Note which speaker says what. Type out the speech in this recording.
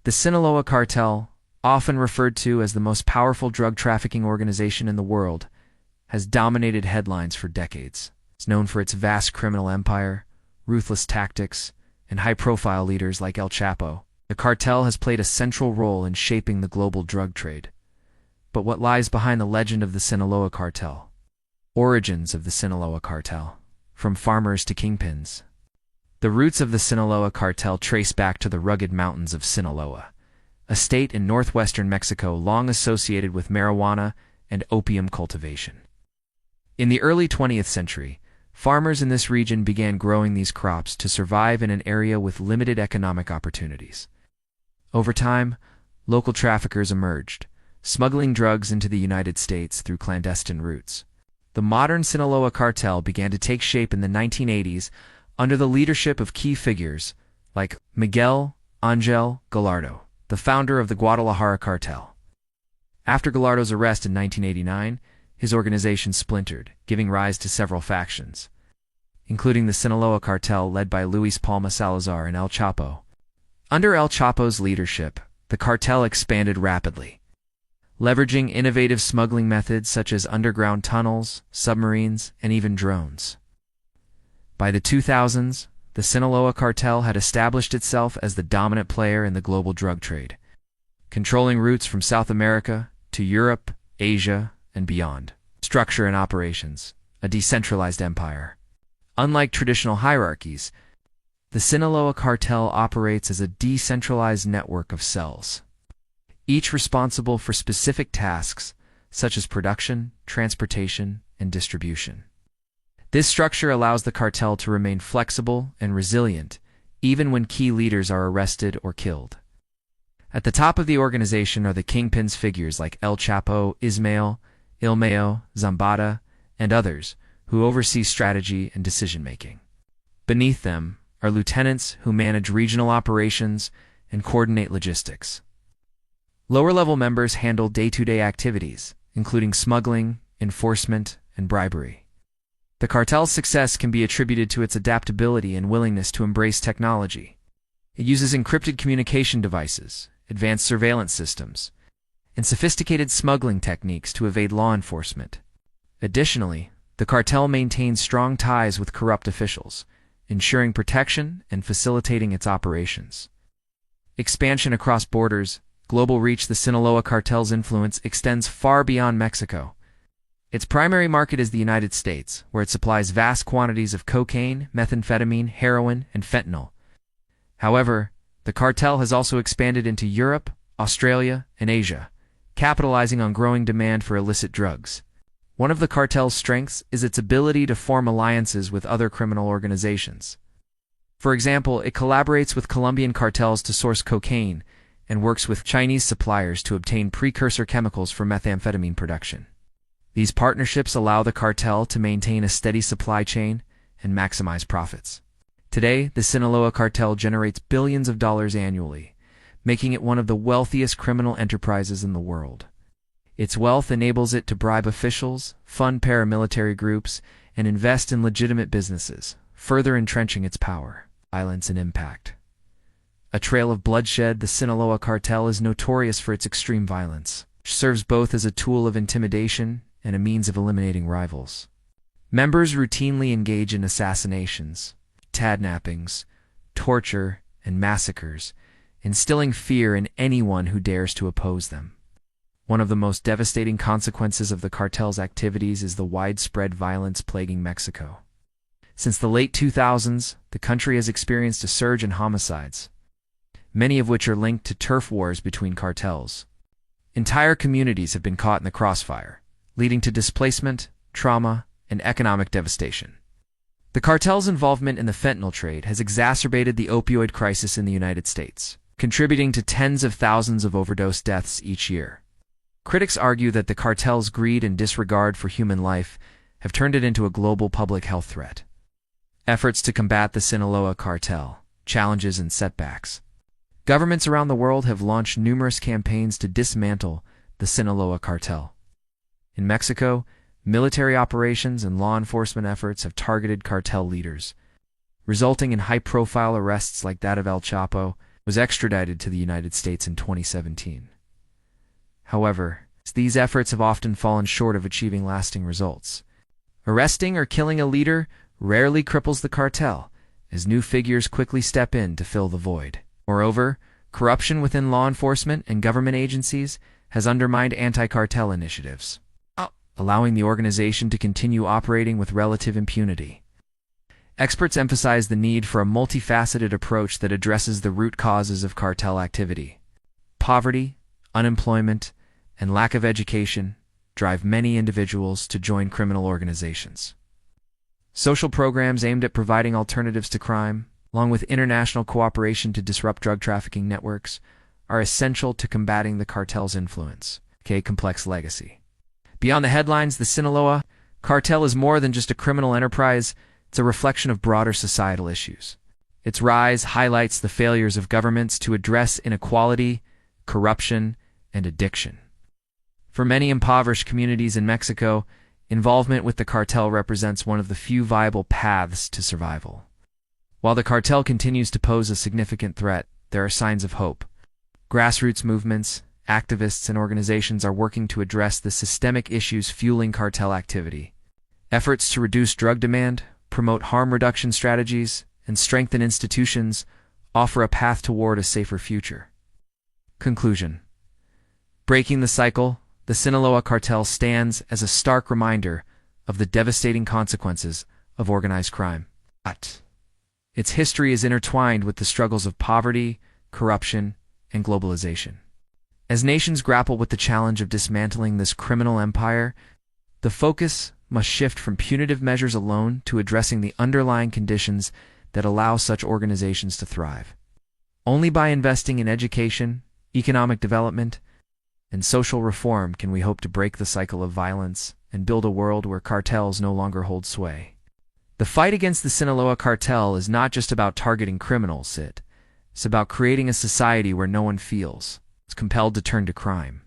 Speaker 1: The Sinaloa Cartel, often referred to as the most powerful drug trafficking organization in the world, has dominated headlines for decades. It's known for its vast criminal empire, ruthless tactics, and high-profile leaders like El Chapo. The cartel has played a central role in shaping the global drug trade. But what lies behind the legend of the Sinaloa Cartel? Origins of the Sinaloa Cartel, from farmers to kingpins. The roots of the Sinaloa Cartel trace back to the rugged mountains of Sinaloa, a state in northwestern Mexico long associated with marijuana and opium cultivation. In the early 20th century, farmers in this region began growing these crops to survive in an area with limited economic opportunities. Over time, local traffickers emerged, smuggling drugs into the United States through clandestine routes. The modern Sinaloa Cartel began to take shape in the 1980s under the leadership of key figures like Miguel Ángel Gallardo, the founder of the Guadalajara Cartel. After Gallardo's arrest in 1989, his organization splintered, giving rise to several factions, including the Sinaloa Cartel led by Luis Palma Salazar and El Chapo. Under El Chapo's leadership, the cartel expanded rapidly, leveraging innovative smuggling methods such as underground tunnels, submarines, and even drones. By the 2000s, the Sinaloa Cartel had established itself as the dominant player in the global drug trade, controlling routes from South America to Europe, Asia, and beyond. Structure and operations: a decentralized empire. Unlike traditional hierarchies, the Sinaloa Cartel operates as a decentralized network of cells, each responsible for specific tasks such as production, transportation, and distribution. This structure allows the cartel to remain flexible and resilient, even when key leaders are arrested or killed. At the top of the organization are the kingpins figures like El Chapo, Ismael, Ilmeo, Zambada, and others, who oversee strategy and decision-making. Beneath them are lieutenants who manage regional operations and coordinate logistics. Lower-level members handle day-to-day activities, including smuggling, enforcement, and bribery. The cartel's success can be attributed to its adaptability and willingness to embrace technology. It uses encrypted communication devices, advanced surveillance systems, and sophisticated smuggling techniques to evade law enforcement. Additionally, the cartel maintains strong ties with corrupt officials, ensuring protection and facilitating its operations. Expansion across borders, global reach. The Sinaloa Cartel's influence extends far beyond Mexico. Its primary market is the United States, where it supplies vast quantities of cocaine, methamphetamine, heroin, and fentanyl. However, the cartel has also expanded into Europe, Australia, and Asia, capitalizing on growing demand for illicit drugs. One of the cartel's strengths is its ability to form alliances with other criminal organizations. For example, it collaborates with Colombian cartels to source cocaine and works with Chinese suppliers to obtain precursor chemicals for methamphetamine production. These partnerships allow the cartel to maintain a steady supply chain and maximize profits. Today, the Sinaloa Cartel generates billions of dollars annually, making it one of the wealthiest criminal enterprises in the world. Its wealth enables it to bribe officials, fund paramilitary groups, and invest in legitimate businesses, further entrenching its power, violence, and impact. A trail of bloodshed, the Sinaloa Cartel is notorious for its extreme violence, which serves both as a tool of intimidation and a means of eliminating rivals. Members routinely engage in assassinations, kidnappings, torture, and massacres, instilling fear in anyone who dares to oppose them. One of the most devastating consequences of the cartel's activities is the widespread violence plaguing Mexico. Since the late 2000s, the country has experienced a surge in homicides, many of which are linked to turf wars between cartels. Entire communities have been caught in the crossfire, leading to displacement, trauma, and economic devastation. The cartel's involvement in the fentanyl trade has exacerbated the opioid crisis in the United States, contributing to tens of thousands of overdose deaths each year. Critics argue that the cartel's greed and disregard for human life have turned it into a global public health threat. Efforts to combat the Sinaloa Cartel: challenges and setbacks. Governments around the world have launched numerous campaigns to dismantle the Sinaloa Cartel. In Mexico, military operations and law enforcement efforts have targeted cartel leaders, resulting in high-profile arrests like that of El Chapo was extradited to the United States in 2017. However, these efforts have often fallen short of achieving lasting results. Arresting or killing a leader rarely cripples the cartel, as new figures quickly step in to fill the void. Moreover, corruption within law enforcement and government agencies has undermined anti-cartel initiatives, allowing the organization to continue operating with relative impunity. Experts emphasize the need for a multifaceted approach that addresses the root causes of cartel activity. Poverty, unemployment, and lack of education drive many individuals to join criminal organizations. Social programs aimed at providing alternatives to crime, along with international cooperation to disrupt drug trafficking networks, are essential to combating the cartel's influence. Complex legacy. Beyond the headlines, the Sinaloa Cartel is more than just a criminal enterprise. It's a reflection of broader societal issues. Its rise highlights the failures of governments to address inequality, corruption, and addiction. For many impoverished communities in Mexico, involvement with the cartel represents one of the few viable paths to survival. While the cartel continues to pose a significant threat, there are signs of hope. Grassroots movements, activists, and organizations are working to address the systemic issues fueling cartel activity. Efforts to reduce drug demand, promote harm reduction strategies, and strengthen institutions offer a path toward a safer future. Conclusion. Breaking the cycle, the Sinaloa Cartel stands as a stark reminder of the devastating consequences of organized crime. Its history is intertwined with the struggles of poverty, corruption, and globalization. As nations grapple with the challenge of dismantling this criminal empire, the focus must shift from punitive measures alone to addressing the underlying conditions that allow such organizations to thrive. Only by investing in education, economic development, and social reform can we hope to break the cycle of violence and build a world where cartels no longer hold sway. The fight against the Sinaloa Cartel is not just about targeting criminals, it's about creating a society where no one feels compelled to turn to crime.